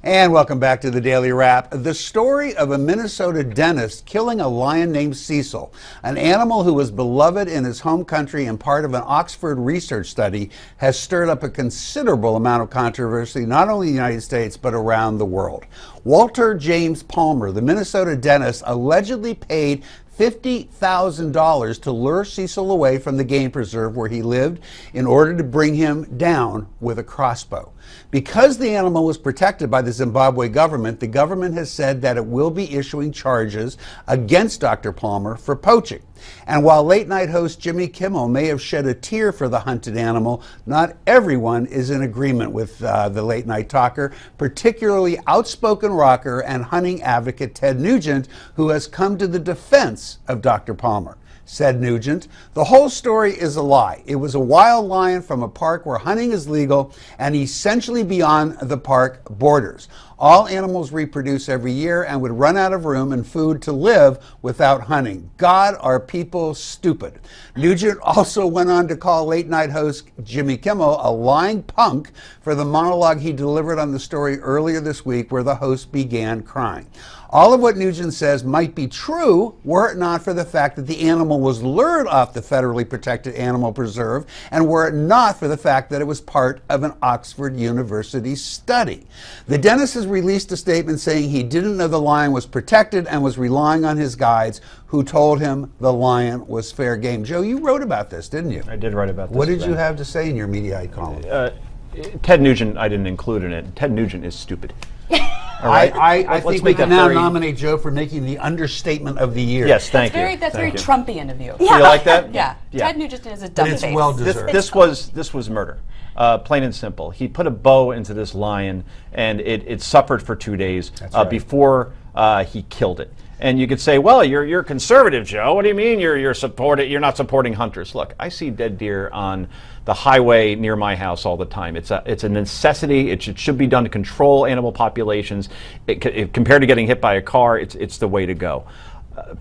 And welcome back to the Daily Wrap. The story of a Minnesota dentist killing a lion named Cecil, an animal who was beloved in his home country and part of an Oxford research study, has stirred up a considerable amount of controversy, not only in the United States, but around the world. Walter James Palmer, the Minnesota dentist, allegedly paid $50,000 to lure Cecil away from the game preserve where he lived in order to bring him down with a crossbow. Because the animal was protected by the Zimbabwe government, the government has said that it will be issuing charges against Dr. Palmer for poaching. And while late-night host Jimmy Kimmel may have shed a tear for the hunted animal, not everyone is in agreement with the late-night talker, particularly outspoken rocker and hunting advocate Ted Nugent, who has come to the defense of Dr. Palmer. Said Nugent, "The whole story is a lie. It was a wild lion from a park where hunting is legal and essentially beyond the park borders. All animals reproduce every year and would run out of room and food to live without hunting. God, are people stupid." Nugent also went on to call late-night host Jimmy Kimmel a lying punk for the monologue he delivered on the story earlier this week where the host began crying. All of what Nugent says might be true were it not for the fact that the animal was lured off the federally protected animal preserve and were it not for the fact that it was part of an Oxford University study. The dentist has released a statement saying he didn't know the lion was protected and was relying on his guides who told him the lion was fair game. Joe, you wrote about this, didn't you? I did write about this. What did you have to say in your Mediaite column? Ted Nugent, I didn't include in it. Ted Nugent is stupid. All right. I think we can now nominate Joe for making the understatement of the year. Yes, thank you. That's very Trumpian of you. Yeah. You like that? Yeah. Ted Nugent is a dumb face. It's well deserved. This was murder. Plain and simple. He put a bow into this lion, and it suffered for 2 days before he killed it. And you could say, well, you're conservative, Joe. What do you mean you're not supporting hunters? Look, I see dead deer on the highway near my house all the time. It's a necessity. It should be done to control animal populations. Compared to getting hit by a car, it's the way to go.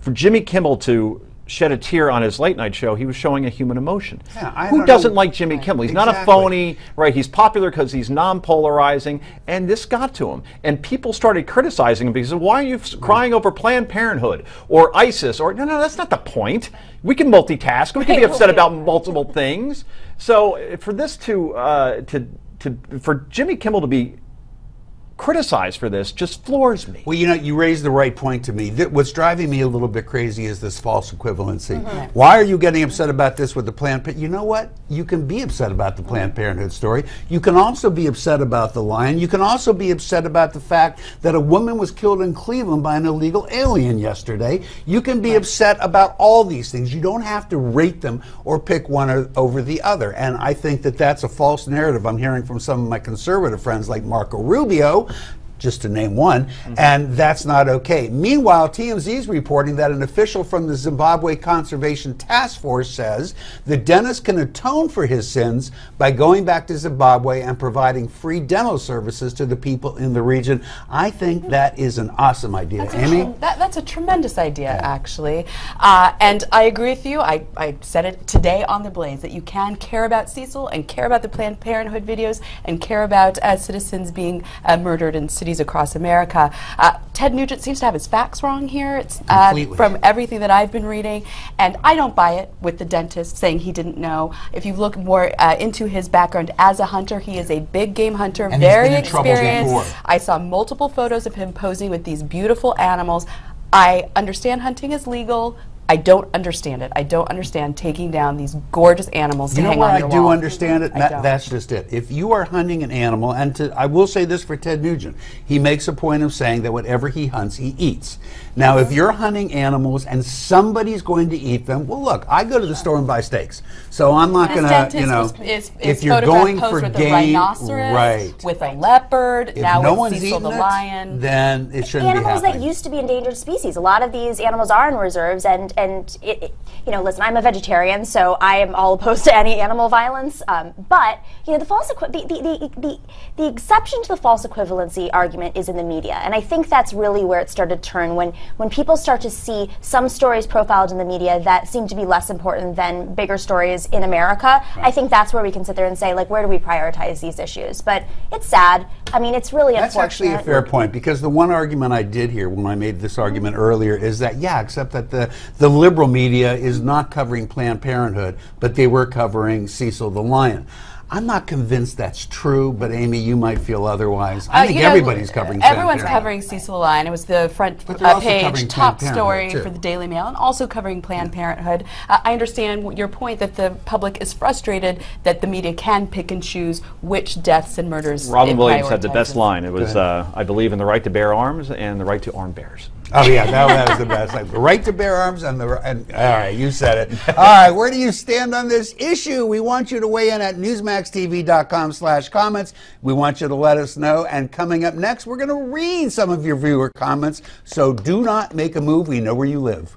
For Jimmy Kimmel to shed a tear on his late night show, he was showing a human emotion. Yeah, Who doesn't like Jimmy Kimmel? He's not a phony, right? He's popular because he's non-polarizing, and this got to him. And people started criticizing him because, why are you crying over Planned Parenthood or ISIS? Or no, that's not the point. We can multitask. We can be upset about multiple things. So for this for Jimmy Kimmel to be criticized for this just floors me. Well, you raised the right point to me. What's driving me a little bit crazy is this false equivalency. Why are you getting upset about this with the Planned Parenthood? You know what? You can be upset about the Planned Parenthood story. You can also be upset about the lion. You can also be upset about the fact that a woman was killed in Cleveland by an illegal alien yesterday. You can be upset about all these things. You don't have to rate them or pick one over the other. And I think that that's a false narrative I'm hearing from some of my conservative friends like Marco Rubio, just to name one, and that's not okay. Meanwhile, TMZ is reporting that an official from the Zimbabwe Conservation Task Force says the dentist can atone for his sins by going back to Zimbabwe and providing free dental services to the people in the region. I think that is an awesome idea. Amy? That's a tremendous idea, actually. And I agree with you. I said it today on The Blaze that you can care about Cecil and care about the Planned Parenthood videos and care about citizens being murdered in cities across America. Ted Nugent seems to have his facts wrong here. It's from everything that I've been reading, and I don't buy it with the dentist saying he didn't know. If you look more into his background as a hunter, he is a big game hunter, and very experienced. I saw multiple photos of him posing with these beautiful animals. I understand hunting is legal. I don't understand it. I don't understand taking down these gorgeous animals to hang on your wall. You know where I do understand it? That's just it. If you are hunting an animal, and I will say this for Ted Nugent, he makes a point of saying that whatever he hunts, he eats. Now, if you're hunting animals and somebody's going to eat them, well, look, I go to the store and buy steaks, so I'm not going to, if you're going for game, right, with a leopard, if now no with one's Cecil the lion, then it shouldn't be happening. Animals that used to be endangered species. A lot of these animals are in reserves, and you know, listen, I'm a vegetarian, so I am all opposed to any animal violence. But you know, the exception to the false equivalency argument is in the media, and I think that's really where it started to turn when people start to see some stories profiled in the media that seem to be less important than bigger stories in America. Right. I think that's where we can sit there and say, like, where do we prioritize these issues? But it's sad. I mean, it's really unfortunate. That's actually a fair point, because the one argument I did hear when I made this argument earlier is that, yeah, except that the liberal media is not covering Planned Parenthood, but they were covering Cecil the lion. I'm not convinced that's true, but Amy, you might feel otherwise. I think everybody's covering everyone's covering Cecil the lion. It was the front page top story too, for the Daily Mail, and also covering Planned Parenthood. I understand your point that the public is frustrated that the media can pick and choose which deaths and murders. Robin Williams had the best line. It was, I believe in the right to bear arms and the right to arm bears. Oh yeah, that was the best. Like, the right to bear arms and all right, you said it. All right, where do you stand on this issue? We want you to weigh in at newsmaxtv.com/comments. We want you to let us know. And coming up next, we're going to read some of your viewer comments. So do not make a move. We know where you live.